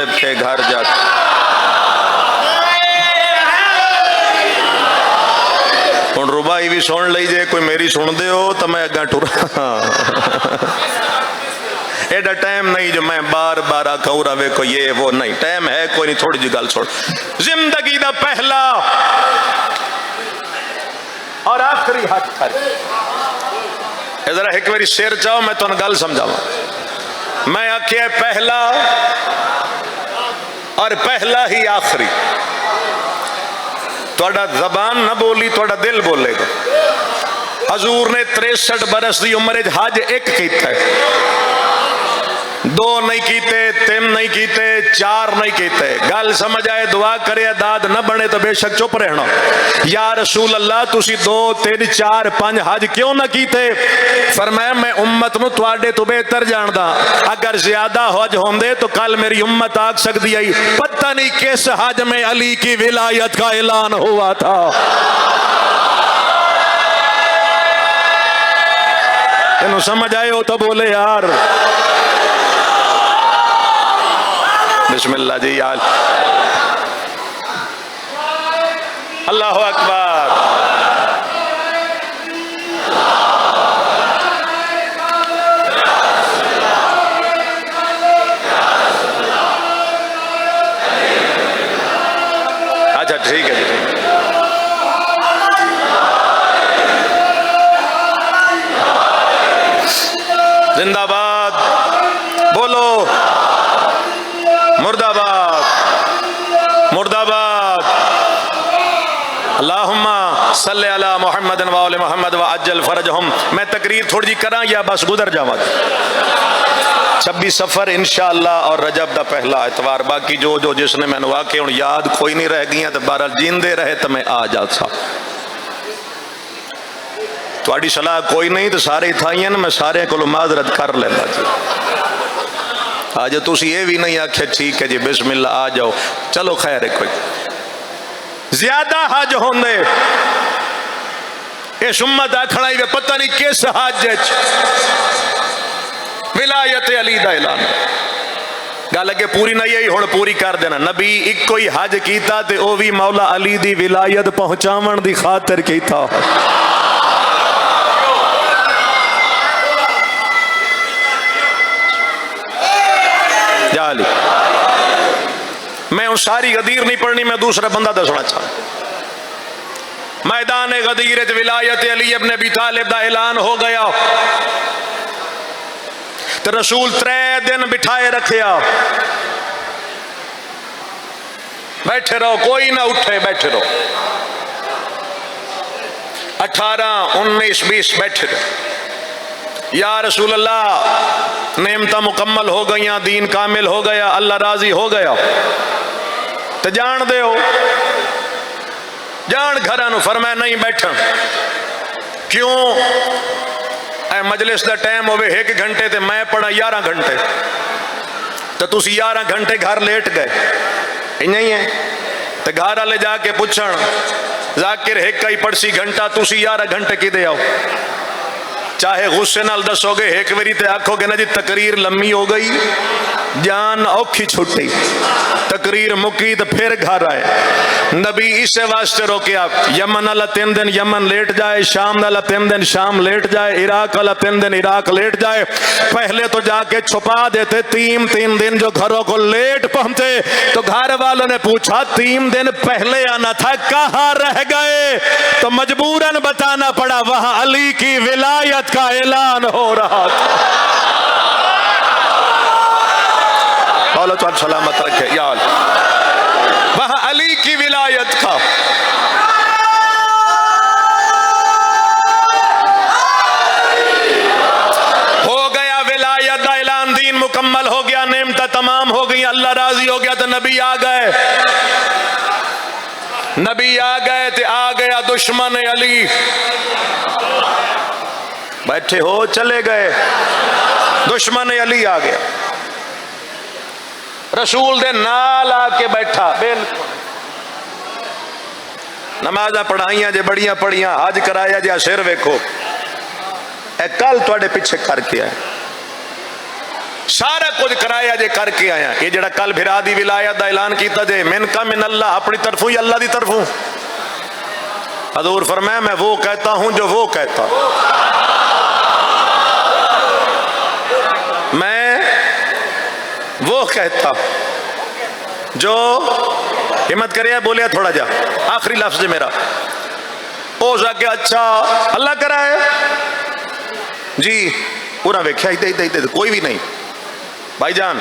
طالب کے گھر جا ہوں ربائی بھی سن لی جے کوئی میری سن دے ہو تو میں اگاں ٹرا ایڈا ٹائم نہیں جو میں بار بار آکھوں روے کو یہ وہ نہیں، ٹائم ہے کوئی نہیں، تھوڑی جی گل سن. زندگی دا پہلا اور آخری حق خرچ. ذرا ایک باری سیر چاہو میں تو گل سمجھاؤں. میں آکھیا پہلا اور پہلا ہی آخری. توڑا زبان نہ بولی، توڑا دل بولے گا. حضور نے 63 برس دی عمر حج ایک کیتا ہے، 2 نہیں کیتے، 3 نہیں کیتے، 4 نہیں کیتے. گل سمجھ آئے، دعا کرے داد نہ بنے تو بے شک چپ رہنا. یا رسول اللہ تسی 2 3 4 5 حج کیوں نہ کیتے؟ فرمایا میں امت نو تواڈے تو بہتر جاندا. اگر زیادہ حج ہوندے تو کل میری امت آگ سکتی ہے پتہ نہیں کس حج میں علی کی ولایت کا اعلان ہوا تھا. انہوں سمجھ آئے ہو تو بولے یار. بسم اللہ جی یار. اللہ اکبر. اچھا ٹھیک ہے جی. زندہ باد بولو، مرد آباد، مرد آباد. اللہم صلی علی محمد و آل محمد و عجل فرجہم. میں تقریر تھوڑی جی کراں یا بس گزر جاواں؟ 26 سفر انشاءاللہ اور رجب دا پہلا اتوار. باقی جو جس نے میں واقع ہوں یاد کوئی نہیں رہ گیا تو بہرحال جیندے رہے تو میں آ جاتا. تھوڑی صلاح کوئی نہیں تو سارے تھائیں میں سارے کو معذرت کر لینا جی. آج تسی یہ بھی نہیں آکھے ٹھیک ہے جی بسم اللہ آ جاؤ. چلو خیر ہے. کوئی زیادہ حج ہوندے اس امت آکھنا ہی پتہ نہیں کس حج ولایت علی دا اعلان. گل اگے پوری نہیں ہے ہن پوری کر دینا. نبی ایک کوئی حج کیتا تے او بھی مولا علی دی ولایت پہنچاون دی خاطر کیتا. جالی میں ان ساری غدیر نہیں پڑھنی، میں دوسرا بندہ دسنا چاہتا. میدان غدیر ولایت علی ابن ابی طالب دا اعلان ہو گیا تو رسول 3 دن بٹھائے رکھیا. بیٹھے رہو، کوئی نہ اٹھے، بیٹھے رہو. 18 19 20 بیٹھے رہو. یا رسول اللہ نعمتیں مکمل ہو گئیاں، دین کامل ہو گیا، اللہ راضی ہو گیا تو جان دے ہو جان گھرانو. فرمایا نہیں بیٹھا. کیوں؟ اے مجلس دا ٹائم ہوئے 1 گھنٹے تے میں پڑھا 11 گھنٹے تو تسی 11 گھنٹے گھر لیٹ گئے. نہیں ہے تو گھر والے جا کے پوچھن ذاکر ایک ہی پڑسی گھنٹہ تسی 11 گھنٹے کی دے آؤ. چاہے غصے نال دسو گے ایک واری تے آکھو گے نا جی تقریر لمبی ہو گئی، جان اوکھی چھٹی، تقریر مکی تو پھر گھر آئے. نبی اس واسطے روکیا یمن والا 3 دن یمن لیٹ جائے، شام والا 3 دن شام لیٹ جائے، عراق والا 3 دن عراق لیٹ جائے. پہلے تو جا کے چھپا دیتے 3 دن جو گھروں کو لیٹ پہنچے تو گھر والوں نے پوچھا 3 دن پہلے آنا تھا کہاں رہ گئے؟ تو مجبوراً بتانا پڑا وہاں علی کی ولایت کا اعلان ہو رہا تھا. اللہ تعالیٰ سلامت رکھے. یا اللہ وہاں علی کی ولایت کا ہو گیا، ولایت کا اعلان، دین مکمل ہو گیا، نعمتیں تمام ہو گئی، اللہ راضی ہو گیا. تو نبی آ گئے، نبی آ گئے تو آ گیا دشمن علی. بیٹھے ہو چلے گئے، دشمن علی آ گیا. رسول دے نال آ کے بیٹھا. بالکل نمازاں پڑھائیاں جے بڑیاں پڑھیاں، حج کرایا جے سر ویکھو. اے کل تواڈے پیچھے کر کے آئے سارا کچھ کرایا جے کر کے آیا. یہ جڑا کل بھرا دی ولایت دا اعلان کیتا جے من کا من اللہ، اپنی طرفوں یا اللہ دی طرفوں؟ حضور فرمایا میں وہ کہتا ہوں جو وہ کہتا، میں وہ کہتا جو، ہمت کرے بولیا تھوڑا جا، آخری لفظ میرا ہو سکے. اچھا اللہ کرا ہے جی، پورا ویکھیا ہی کوئی بھی نہیں بھائی جان.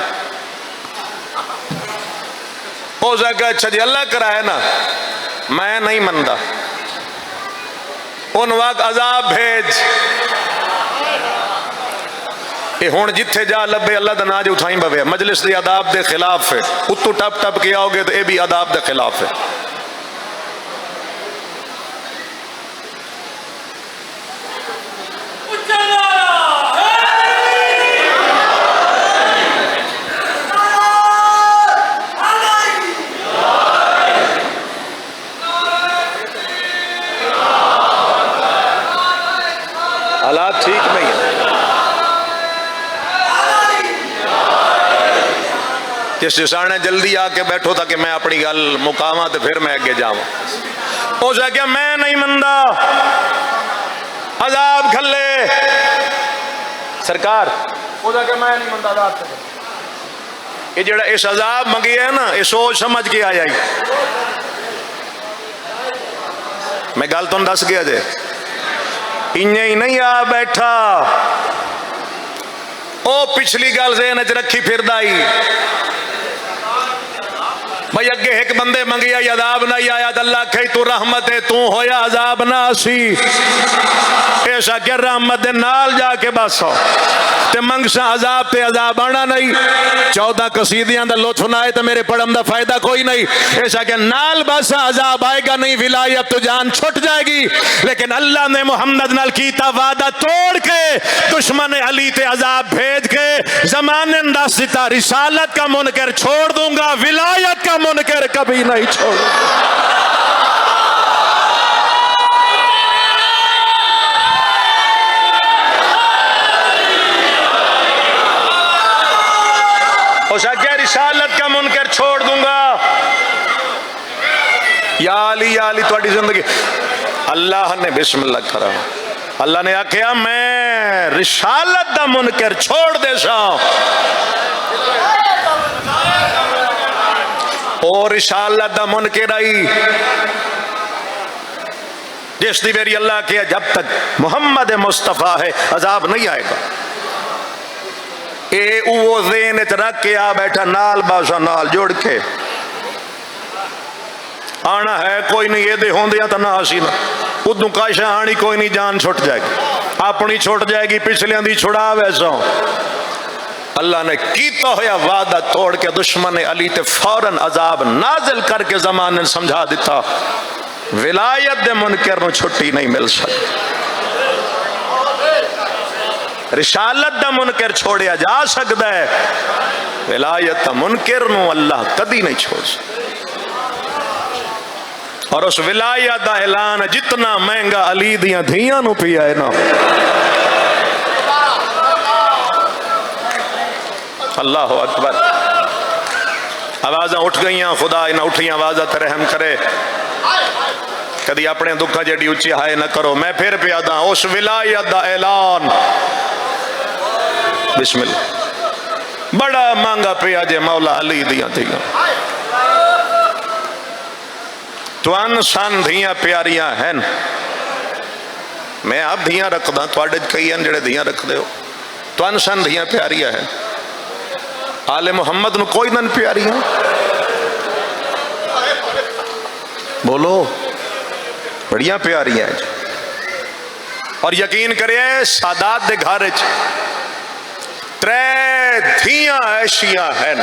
ہو سکے اچھا جی اللہ کرا ہے نا، میں نہیں مندا، ان وقت عذاب بھیج. یہ ہون جتھے جا لبے اللہ دا ناج اٹھائیں بوے، مجلس دی آداب دے خلاف ہے، اتو ٹپ ٹپ کے آؤ گے تو یہ بھی آداب دے خلاف ہے. حالات ٹھیک نہیں ہے. جس جسانے جلدی آ کے بیٹھو تاکہ میں اپنی گل مقاواں تو پھر میں اگے جاواں. ہو سکیا میں نہیں مندا، عذاب کھلے سرکار، ہو سکیا میں نہیں مندا عذاب کھلے. یہ جڑا اس عذاب منگی ہے نا، یہ سوچ سمجھ کے آیا ہی. میں گل تو دس گیا جے، انہیں ہی نہیں آ بیٹھا، او پچھلی گل ذہن وچ رکھی پھردا ہی. بھائی اگے ایک بندے منگیا عذاب نہ آیا تو اللہ کہی تو رحمت ہے، تو ہویا عذاب نہ سی. ایسا کہ رحمت دے نال جا کے بس ہو تے منگسا عذاب تے عذاب آنا نہیں. 14 قصیدیاں دا لطف نہ آئے تو میرے پڑھم دا فائدہ کوئی نہیں. ایسا کہ نال بس عذاب آئے گا نہیں، ولایت تو جان چھٹ جائے گی. لیکن اللہ نے محمد نال کیتا وعدہ توڑ کے دشمن علی تے عذاب بھیج کے زمانے انداز دیتا، رسالت کا منکر چھوڑ دوں گا، ولایت کا منکر کبھی نہیں چھوڑوں. کیا رسالت کا منکر چھوڑ دوں گا. یا علی تھوڑی زندگی اللہ نے بسم اللہ کرا، اللہ نے آکھیا میں رسالت دا منکر چھوڑ دے سا. اور رسالت دا منکر آئی جس دی میری اللہ کیا جب تک محمد مصطفیٰ ہے عذاب نہیں آئے گا. اے او ذہن وچ رکھ کے آ بیٹھا، نال باسا نال جوڑ کے آنا ہے کوئی نہیں. یہ دے ہوندیاں تا نہ ہسی نہ ادو کاشا آنی کوئی نہیں، جان چھٹ جائے گی، اپنی چھٹ جائے گی، پچھلیاں دی چھڑا ویسا. اللہ نے کیتا ہویا وعدہ توڑ کے دشمن علی تے فوراً عذاب نازل کر کے زمانے سمجھا دیتا ولایت دے منکر نو چھٹی نہیں مل سکتی. رسالت دا منکر چھوڑیا جا سکتا ہے، ولایت دا منکر نو اللہ کدی نہیں چھوڑ سکتا. اور اس ولایت دا اعلان جتنا مہنگا علی دیاں دھیاں نو پیا ہے نا. اللہ اکبر. آوازاں اٹھ گئیاں، خدا انہاں اٹھیاں آوازاں تے رحم کرے. کدی اپنے دکھا جڑی اچھی ہائے نہ کرو. میں پھر پیادا اس ولایت دا اعلان بسم اللہ بڑا مانگا پیا جے مولا علی دیاں دھیاں. توان سان دھیاں پیاریاں ہیں. میں آپ دھیاں رکھ دا، تواڈے کئی ہیں جڑے دھیاں رکھ دے ہو. توان سان دھیاں پیاریاں ہیں. آل محمد نو کوئی نن پیاریاں بولو، بڑیاں پیاریاں ہیں. اور یقین کرے سادات دے گھر وچ 3 دھیاں ایشیاں ہیں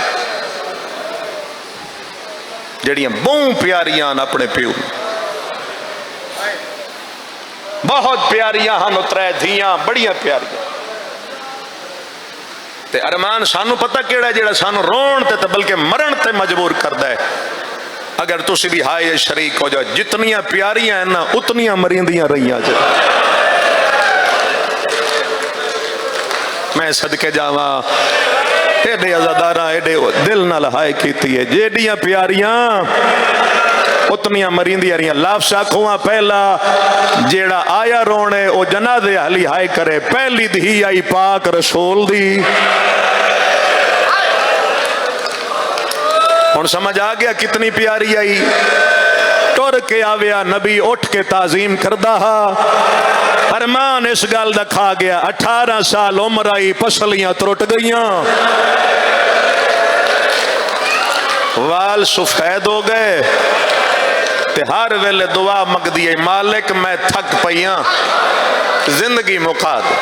جڑیاں بہوں پیاریاں اپنے پیو، بہت پیاریاں ہن. 3 دھیاں بڑیاں پیاریاں. تے ارمان سانو پتہ کیڑا ہے جڑا سانو رون تے بلکہ مرن تے مجبور کردا ہے. اگر تسی بھی ہائے شریک ہو جاؤ، جتنیاں پیاریاں ہیں نا اتنیاں مریندیاں رہیاں جے. میں صدقے جاواں ایڈے عزاداراں ایڈے دل نال ہائے کیتی ہے جیڑیاں پیاریاں اتنیاں مریندیاں رہیاں لافظ کھواں پہلا جیڑا آیا رونے او جنازے اہلی ہائے کرے پہلی دھی آئی پاک رسول دی ہن سمجھ آ گیا کتنی پیاری آئی ٹر کے آویا نبی اٹھ کے تعظیم کردہ ارمان اس گل دا کھا گیا 18 سال عمر آئی پسلیاں ترٹ گئیاں وال سفید ہو گئے تے ہر ویلے دعا مگ دیئے مالک میں تھک پئیاں زندگی مکا دے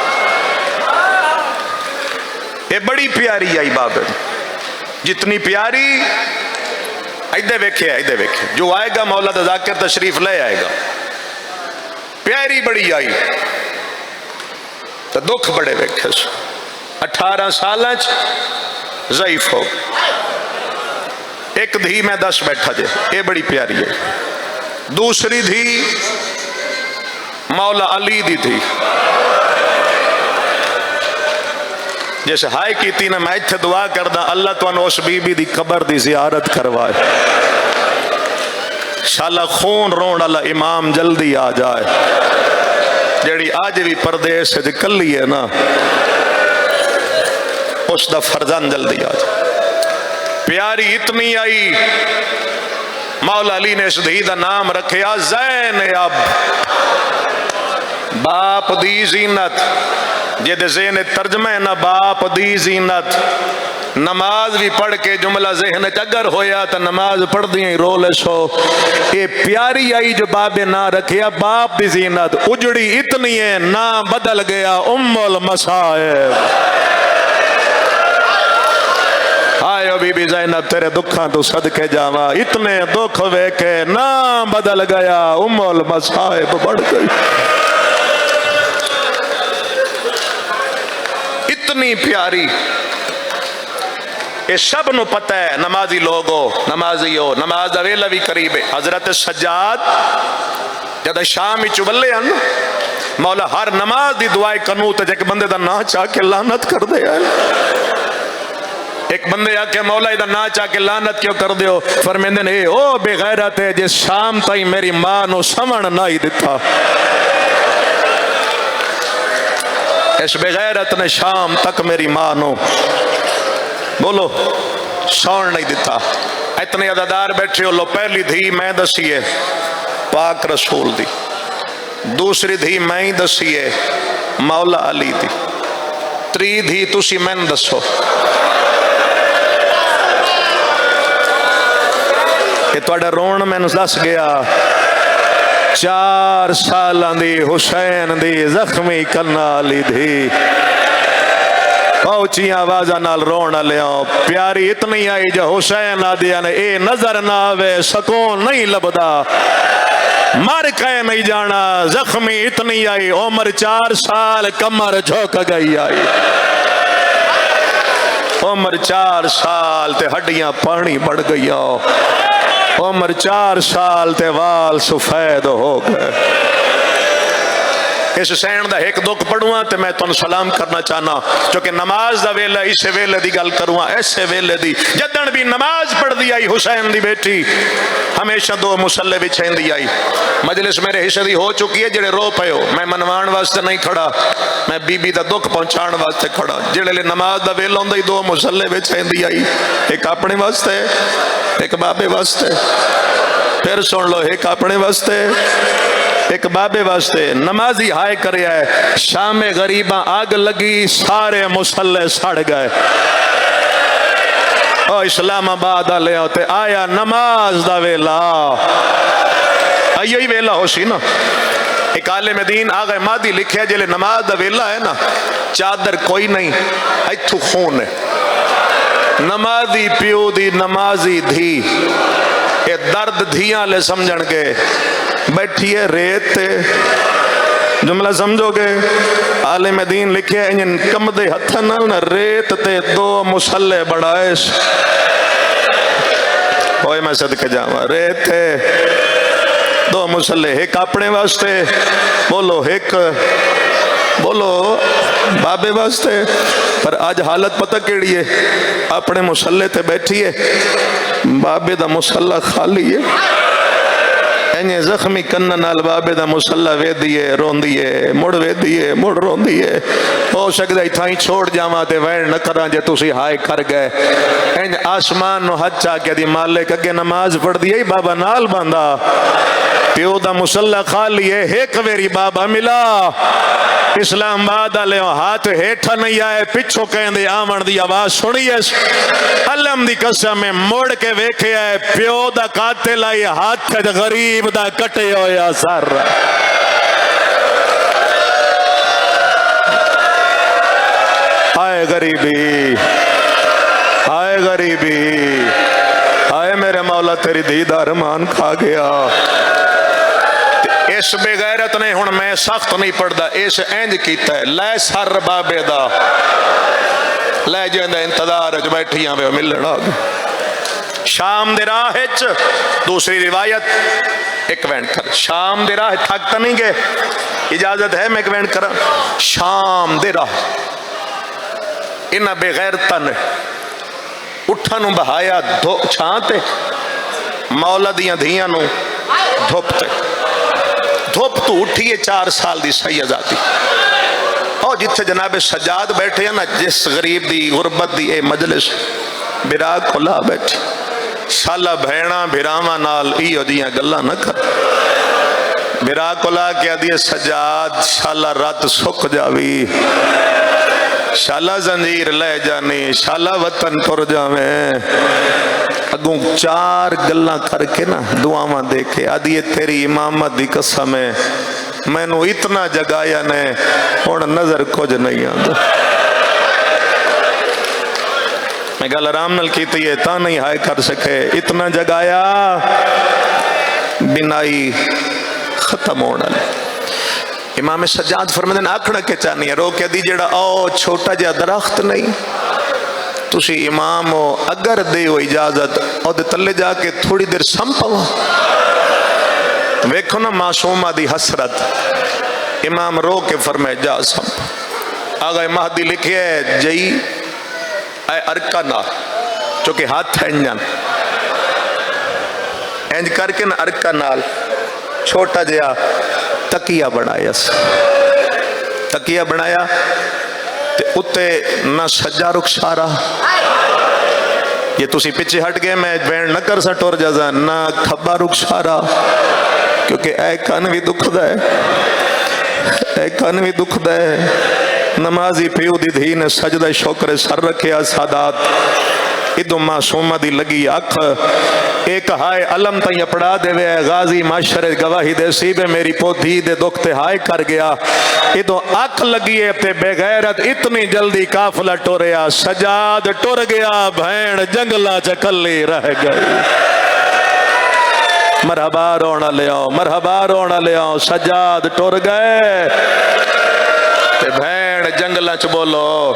یہ بڑی پیاری آئی بابے جتنی پیاری ایدے ویکھے جو آئے گا مولا دا ذاکر تشریف لے آئے گا پیاری بڑی آئی تو دکھ بڑے ویکھے 18 سالچ ضعیف ہو ایک دھی میں 10 بیٹھا جے یہ بڑی پیاری ہے دوسری دھی مولا علی دی تھی جیسے ہائے کی تھی نا میں اتھے دعا کردہ اللہ تو اس بی بی دی قبر دی زیارت کروائے شالا خون رون اللہ امام جلدی آ جائے جیڑی آج بھی پردیس سے کلی ہے نا اس دا فرزان جلدی آ جائے پیاری اتنی آئی مولا علی نے اس دھی دا نام رکھیا زینب باپ دی زینت جے دے ذہن ترجمہ ہے نا باپ دی زینت نماز بھی پڑھ کے جملہ ذہن اگر ہویا تا نماز پڑھ دیں رولے سو اے پیاری آئی جو بابے نہ رکھیا باپ دی زینت اجڑی اتنی ہے نام بدل گیا ام المصائب آئے بی بی زینب تیرے دکھاں تو صدقے جاواں اتنے دکھ ویکھے نام بدل گیا ام المصائب بڑھ گئی اتنی پیاری یہ سب نو پتہ ہے نمازی لوگو نمازیو نماز دا ویلا بھی قریب ہے حضرت سجاد جدہ شامی چولے ہیں مولا ہر نماز دی دعائے قنوت ہے ایک بندے دا نا چاہ کے لعنت کر دے ایک بندے آکے مولا ادھا نا چاہ کے لعنت کیوں کر دیو فرمیندے نے او بے غیرت ہے جس شام تائی میری ماں نو سمن نہ ہی دیتا اس بے غیرت نے شام تک میری ماں نو بولو سون نہیں دیتا اتنے عددار بیٹھے ہو لو پہلی دھی میں دسیے پاک رسول دی دوسری دھی میں ہی دسیے مولا علی دی تری دھی تسی میں دسو کہ توڑا رون میں دس گیا 4 سالان دی حسین دی زخمی کنالی دی پہنچیاں آوازہ نال رونا لیا پیاری اتنی آئی جو حسین آدیا نے اے نظر نہ آوے سکون نہیں لبدا مر کے نہیں جانا زخمی اتنی آئی عمر 4 سال کمر جھوک گئی آئی عمر 4 سال تے ہڈیاں پانی بڑھ گئی عمر 4 سال تے وال سفید ہو گئے اس حسین دا ایک دکھ پڑھواں تے میں تن سلام کرنا چاہنا چونکہ نماز دا ویلہ اسے ویلے دی گل کرواں ایسے ویلے دی جدن بھی نماز پڑھ دی آئی حسین دی بیٹی ہمیشہ 2 مسلے بچھین دی آئی مجلس میرے حصے دی ہو چکی ہے جڑے رو پئے ہو میں منوان واسطے نہیں کھڑا میں بی بی دا دکھ پہنچان واسطے کھڑا جڑے لے نماز دا ویلہ ہوندی 2 مسلے بچھین دی آئی ایک اپنے واسطے ایک بابے واسطے پھر سن لو ایک اپنے واسطے ایک بابے واسطے نمازی ہائے کریا ہے شام غریباں آگ لگی سارے مسلح سڑ گئے او اسلام آباد آلے ہوتے آیا نماز دا ویلا آئی ویلا ہو سی نا ایک عالم دین آگئے مادی لکھے جلے نماز دا ویلا ہے نا چادر کوئی نہیں ایتھو خون ہے نمازی پیو دی نمازی دھی اے درد دھیاں لے سمجھن کے بیٹھیے ریت تے جملہ سمجھو گے عالم دین لکھے انجن کم دے ہتھن ریت تے 2 مسلح بڑھائش ہوئے میں صدقے جاؤں ریت تے 2 مسلح ایک اپنے واسطے بولو ایک بولو بابے واسطے، پر اج حالت پتہ کیڑی ہے؟ اپنے مسلے تے بیٹھی ہے، بابے دا مسلہ خالی ہے، اینجے زخمی کنن نال بابے دا مسلہ وے دیئے رون دیئے مڑ وے دیئے مڑ رون دیئے، ہو سکتا ہے تھائیں چھوڑ جاواں تے وین نہ کراں جے تسی ہائے کر گئے، اینج آسمان نو ہتھ چا کے دی مالک اگے نماز پڑھ دی بابا نال باندھا، پیو دا مسلہ خالی ہے، ایک ویری بابا ملا، اسلام آباد والے ہاتھ ہیٹھا نہیں آئے، پچھو کہیں دے آمن دی آواز سنیے، علم دی قسم میں موڑ کے ویکھے آئے، پیو دا قاتل آئی ہاتھ غریب دا کٹے ہویا سر، آئے غریبی، آئے غریبی، آئے میرے مولا تیری دیدہ رمان کھا گیا۔ اس بے غیرت نے ہن میں سخت نہیں پڑھدا، اس اینج کیتا ہے، لے سر بابے دا، لے جاندے انتظار وچ بیٹھیاں وے ملن آ گئے۔ شام دے راہ وچ دوسری روایت ایک وینٹ کر، شام دے راہ تھک تو نہیں گئے، اجازت ہے میں ایک وینٹ کراں؟ شام دے راہ انہاں بے غیرتاں نے اٹھاں بہایا چھاں تے، مولا دیاں دھیاں نو دھوپ تے، دھوپ تو اٹھیے 4 سال دی سید آتی، اور جتھے جناب سجاد بیٹھے ہیں نا، جس غریب دی غربت دی اے مجلس براغ کھلا بیٹھے، شالہ بھیڑا بھیراما نال ایو دیاں گلہ نہ کر، براغ کھلا کیا دیئے سجاد شالہ رات سکھ جاوی، شالہ زنجیر لے جانی، شالہ وطن پر جاویں، اگوں 4 گلاں کر کے نا دعاواں دے کے آدھی تیری امامت دی قسم ہے، میں نو اتنا جگایا نے ہن نظر کچھ نہیں آتا، میں گل آرام نال کیتی ہے تا نہیں ہائے کر سکے، اتنا جگایا بنائی ختم ہونا لے۔ امام سجاد فرماتے ہیں آکھنا کے چاہنی ہے، رو کے دی جڑا او چھوٹا جا درخت نہیں، تسی امام ہو، اگر دے ہو اجازت او دے تلے جا کے تھوڑی دیر سمپا ویکھو نا معصومہ دی حسرت، امام رو کے فرمائے جا سمپا، آگا مہدی لکھے ہے جئی اے ارکا نا چونکہ ہاتھ ہے انجان انج کر کے نا ارکا نال چھوٹا جیا تکیہ بنایا، تکیہ بنایا تے اتے نہ سجا رخسارا، یہ تسی پیچھے ہٹ گئے میں بین نہ کر سا ٹور جازا، نہ کھبا رخسارا، کیونکہ اے کان بھی دکھ دے، اے کان بھی دکھ دے، نمازی پیو دی دھی نے سجدہ شکر سر رکھیا سادات، ادو معصومہ دی لگی اکھ، ایک ہائے علم تائیں اپڑا دے وے غازی معاشرے گواہی دے سیبے میری پودھی دے دکھتے ہائے کر گیا، ادو اکھ لگی ہے تے بے غیرت اتنی جلدی کافلہ ٹوریا، سجاد ٹور گیا بھین جنگلہ چکلی رہ گئی، مرحبا رونا لے آؤ، مرحبا رونا لے آؤ، سجاد ٹور گئے تے بھین جنگلہ چ بولو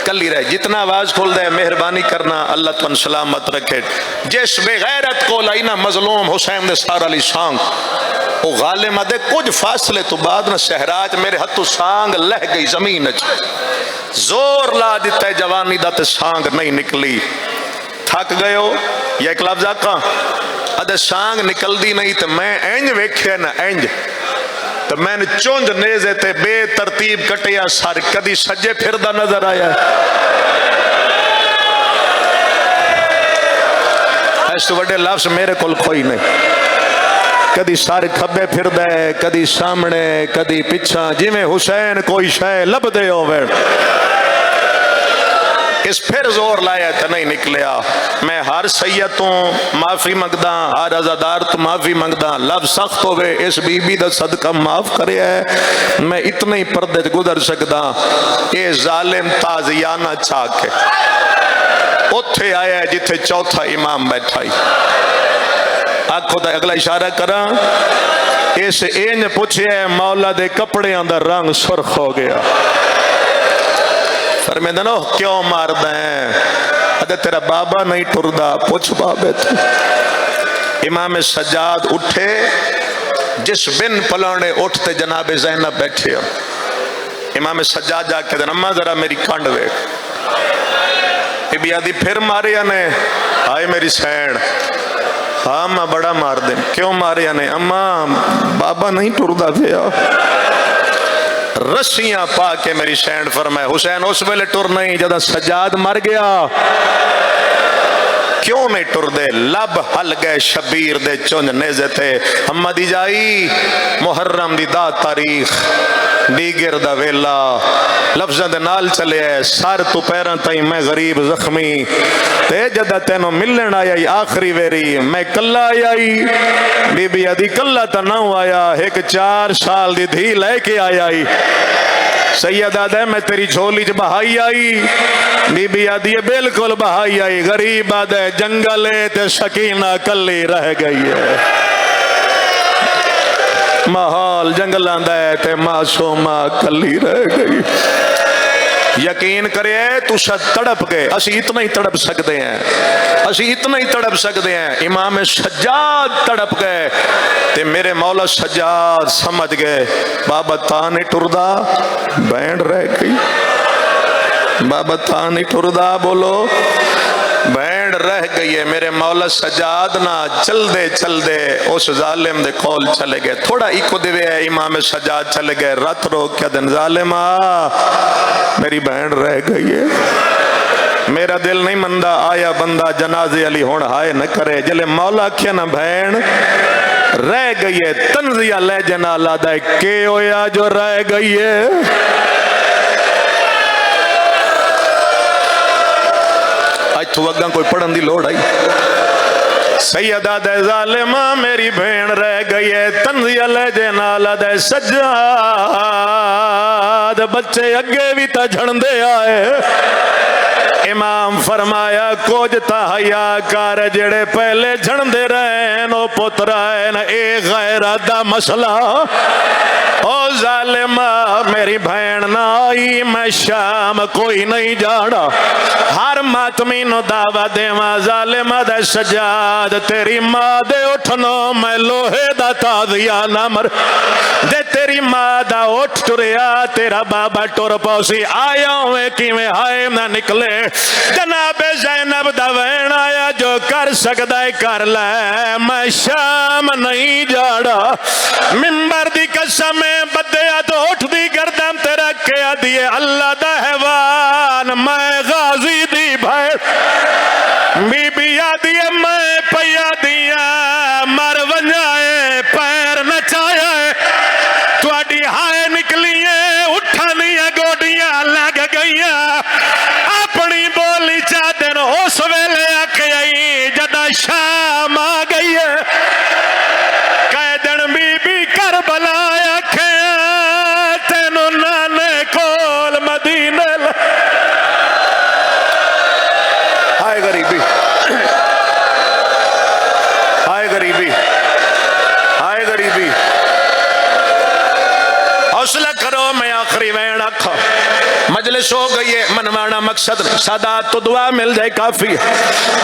کلی رہے، جتنا آواز کھول دے مہربانی کرنا اللہ تن سلامت رکھے، جس بے غیرت کو لائنا مظلوم حسین دے سار علی سانگ، وہ غالم دے کچھ فاصلے تو بعد نہ صحراج میرے ہتھو سانگ لہ گئی زمین زور لا دیتا ہے جوانی دا تے سانگ نہیں نکلی، تھک گئے ہو یا ایک لفظ آکا ادھے سانگ نکل دی نہیں تے میں اینج ویکھے نا اینج تو میں نے چونج نیزے تے بے ترتیب کٹیا سار کدی سجے پھر دا نظر آیا اس تو بڑے لفظ میرے کل کوئی نہیں، کدی سار کھبے پھر دے کدی سامنے کدی پچھا جی میں حسین کوئی شے لب دے ہوئے، اس پھر زور لایا تو نہیں نکلیا، میں ہر سیدوں معافی مگدہ، ہر عزادار تو معافی مگدہ، لفظ سخت ہوئے اس بی بی دا صدقہ معاف کرے ہے، میں اتنے ہی پردے گزر سکتا، اے ظالم تازیانہ چاکے اتھے آیا ہے جتھے چوتھا امام بیٹھائی، آنکھوں دا اگلا اشارہ کرا، اس اینج پوچھے ہے مولا دے کپڑے اندر رنگ سرخ ہو گیا، فرمیدہ نو کیوں مار دیں ادھے تیرا بابا نہیں ٹردہ پوچھ بابے تو، امام سجاد اٹھے جس بن پلانے اٹھتے جناب زینب بیٹھے امام سجاد جا کے اما ذرا میری کانڈ ویکھ. بی آدھی پھر ماریا نے؟ آئے میری سین. ہاں میں بڑا مار دیں. کیوں ماریا نے؟ اما بابا نہیں ٹردا پیا. رسیاں پا کے میری سین فرمائے. حسین اس ویلے ٹر نہیں جدہ سجاد مر گیا. کیوں نہیں ٹر دے؟ لب ہل گئے شبیر دے چونج نیزے تھے. اما دی جائی محرم دی دا تاریخ دیگر دا ویلا لفظاں دے نال چلے ہے. سر تو پیراں تائیں میں غریب زخمی تے جدہ تینوں ملن آیا آخری ویری میں کلا آئی. بی بی آدھی کلا تا نہ آیا ایک 4 سال دی دھی لے کے آیا. سیدہ دے میں تیری جھولی چ بہائی آئی. بی بی آدھی بالکل بہائی آئی. غریب آدھے جنگلے تے سکینہ کلی رہ گئی ہے. ماحول جنگلاں دے تے معصومہ کلی رہ گئی. یقین کرے تو شاید تڑپ گئے. اسی اتنا ہی تڑپ سکتے ہیں. اسی اتنا ہی تڑپ سکتے ہیں. امام سجاد تڑپ گئے تے میرے مولا سجاد سمجھ گئے بابا تا نہیں ٹردا بینڈ رہ گئی. بابا تا نہیں ٹردا بولو بینڈ رہ گئی ہے. میرے مولا سجاد نہ چل دے اس ظالم دے کول چلے گئے. تھوڑا ایکو دے ہے امام سجاد چلے گئے. رات رو کیا دن ظالمہ میری بینڈ رہ گئی ہے. میرا دل نہیں مندہ آیا بندہ جنازے علی ہون ہائے نہ کرے. جلے مولا کیا نہ بین رہ گئی ہے. تنزیہ لے جنا لادا ہے کہ ہویا جو رہ گئی ہے. آج تو وگاں کوئی پڑھن دی لوڑ آئی. سیدہ دے ظالمہ میری بین رہ گئی ہے. تنزیہ لے جنا لادا ہے سجاد بچے اگے بھی تا جھڑ دے آئے. امام فرمایا کچھ تحیا کر جڑے پہلے جھڑ دے رہے نو پترائن اے غیرت دا مسئلہ. او ظالمہ میری بہن نہ آئی میں شام کوئی نہیں جانا. ہر ماتمی نو دعوت دیواں ظالمہ دے سجاد تیری ماں دے اٹھنو میں لوہے دا تازیہ نہ مر دے. تیری ماں دا اٹھ ٹریا تیرا بابا ٹر پوسی. آیا ہوئے کیویں ہائے نہ نکلے. جناب زینب دا وین آیا جو کر سکتا ہے کر لے میں شام نہیں جاڑا. ممبر دی قسم بدیا تو اٹھ دی گردم تے رکھیا دیے اللہ دا حیوان میں غازی دی بھائی. بی بی آدیے میں پیا دیا مر ونجائے پیر نچایا تواڈی ہائے نکلیے اٹھانیاں گوڈیاں لگ گئیاں. اپنی بولی چادر اس ویلے آکھئی جدا شام آ گئی ہے. قیدن بی بی کربلا آکھیا تینو نانے کول مدینے ہائے غریبی ہائے غریبی ہائے غریبی. حوصلہ کرو میں آخری وین آکھا. مجلس ہو گئی ہے منوانا مقصد سادات تو دعا مل جائے کافی.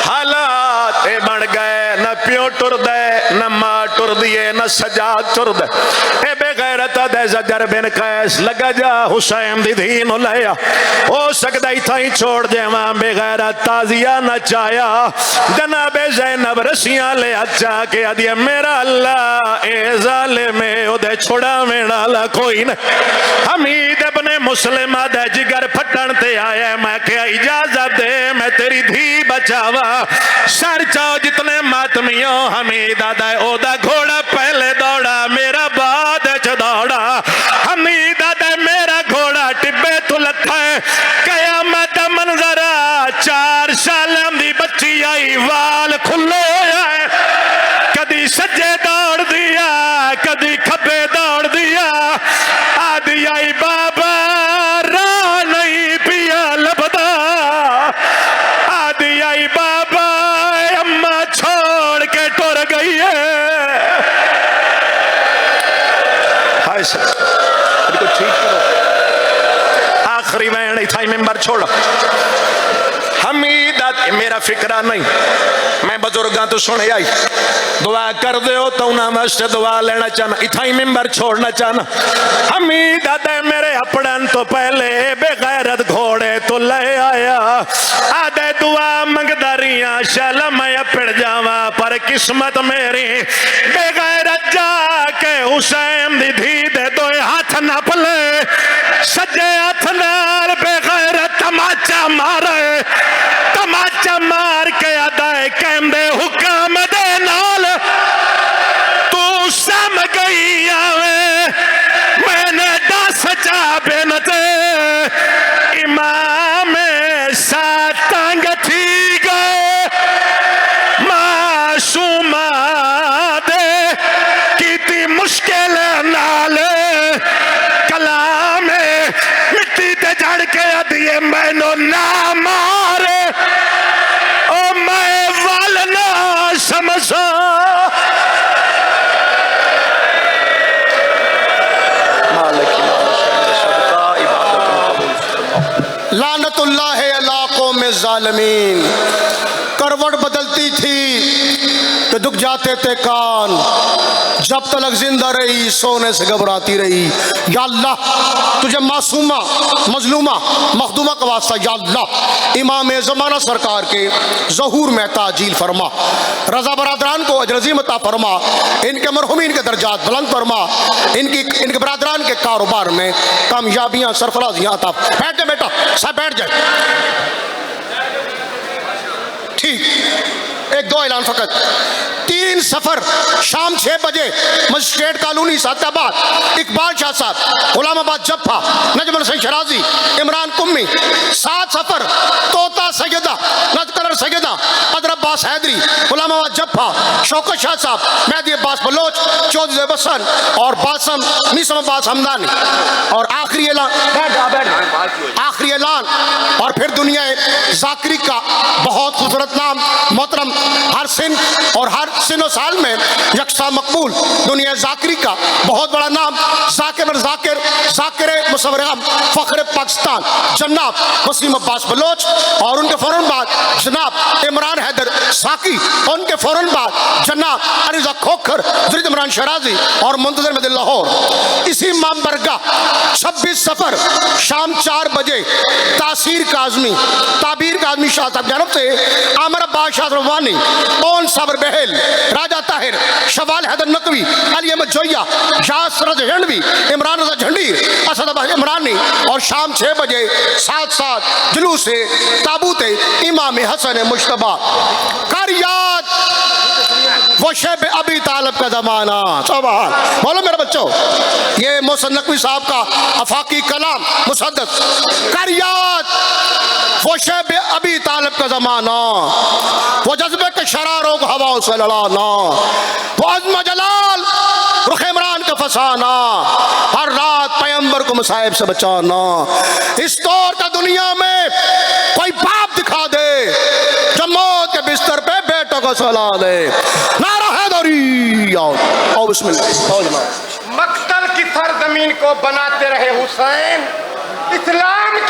حالات بن گئے نہ پیو ٹر دے نہ ماں ٹر دیے نہ سجاد ٹر دے. اے بے غیرت دے زجر بن قیس لگا جا حسین دی دھی نو لیا. ہو سکتا ہی تھا ہی چھوڑ دے وہاں بے غیرت تازیہ نہ چایا. جناب زینب رسیاں لے اچھا کہ ادھیا میرا اللہ اے ظالمے او دے چھوڑا مینا لا کوئی نہ. حمید ابن مسلم دے جگر پھٹن تے آیا میں کیا اجازت دے میں تیری دھی بچاوا. سر چاو جتنے ماتمیوں حمید آدھائے او دا گھوڑا پہلے دوڑا میرا بعد چ دوڑا. حمید آدھائے میرا گھوڑا ٹبے تو لتھا ہے. قیامت منظرہ 4 سالم دی بچی آئی وال کھلے ہوئے کدی سجے دوڑ دیا کدی کھبے دوڑ دیا. آدھی آئی بابا راہ نہیں پیا لبدا. آدھی آئی بابا اماں چھوڑ کے ٹر گئی ہے. ہائے سر کو ٹھیک کرو. آخری وین اتھائی ممبر چھوڑا. حمیدت میرا فکرہ نہیں میں بزرگاں تو سنے آئی دعا کر دے ہو تو انہاں واسطے دعا لینا چاہنا اتھائی ممبر چھوڑنا چاہنا. حمیدت میرے اپڑن تو تو پہلے بے غیرت گھوڑے تو لے آیا آدھے دعا منگداریاں شل میں پڑ جاوا پر قسمت میری بے غیرت جا کے حسین دی دھی دے دوئے ہاتھ نپ لے سجے ہاتھ نال بے غیرت تماچا مارے تماچا مار کے ادائے قائم دے حکام دے نال تو سم گئی آوے میں نے دس چا بینتے امام ساتنگ تھی گئے معصومہ دے کیتی مشکل نال کلام مٹی تے جڑ کے ادیے میں نو نہ مارے او میں والنا سمسا لعنت اللہ علی قوم ظالمین. کروٹ بدلتی تھی تو دکھ جاتے تھے کان، جب تلک زندہ رہی سونے سے گھبراتی رہی. یا اللہ تجھے معصومہ مظلومہ مخدومہ کا واسطہ یا اللہ امام زمانہ سرکار کے ظہور میں تعجیل فرما، رضا برادران کو اجر عظیم عطا فرما، ان کے مرحومین کے درجات بلند فرما، ان کے برادران کے کاروبار میں کامیابیاں سرفرازیاں عطا. بیٹھ جائے بیٹا صاحب بیٹھ جائے. ٹھیک ایک دو اعلان فقط. 3 سفر شام 6 بجے مجسٹریٹ کالونی سعد آباد، اقبال شاہ صاحب، غلام آباد جفا، نجم الحسین شرازی، عمران قمی. 7 سفر طوطا سیدہ، نجم کلر سیدہ، ادر عباس حیدری، غلام آباد جفا، شوکت شاہ صاحب، مہدی عباس بلوچ، چودھری زیب حسن اور باسم میسم عباس حمدانی. اور آخری اعلان اور پھر دنیا ذاکری کا بہت خوبصورت نام، محترم ہر سن اور ہر سن و سال میں یکساں مقبول دنیا ذاکری کا بہت بڑا نام، ذاکر مصور غم فخر پاکستان جناب وسیم عباس بلوچ، اور ان کے فوراً بعد جناب عمران حیدر ساکی، ان کے فوراً بعد جناب عریضہ کھوکھر، زرید عمران شرازی اور منتظر مدل لاہور. اسی مام برگاہ 26 سفر شام 4 بجے تعبیر کاظمی شاہ صاحب جانب سے عامر عباس شاہ روانی، اون صابر بہل، راجہ طاہر، شوال حیدر نقوی، علی احمد جویہ، یاس رضا جھنڈوی، عمران رضا جھنڈیر، اسد عباس عمرانی. اور شام 6 بجے ساتھ جلوس تابوت امام حسن مجتبیٰ. کر یاد وہ شیب ابی طالب کا زمانہ. سبحان بولو میرے بچوں، یہ محسن نقوی صاحب کا افاقی کلام مسدس. کر یاد وہ شیب ابی طالب کا زمانہ، وہ جذبے کے شراروں کو ہواؤں سے لڑانا، وہ عزم جلال رخ عمران کا فسانہ، ہر رات پیغمبر کو مصائب سے بچانا. اس دور کا دنیا میں کوئی باپ دکھا دے جو موت کے بستر پہ بیٹوں کو سلا دے. نعرہ حیدری. آؤ بسم اللہ. مقتل کی سرزمین کو بناتے رہے حسین، اسلام کی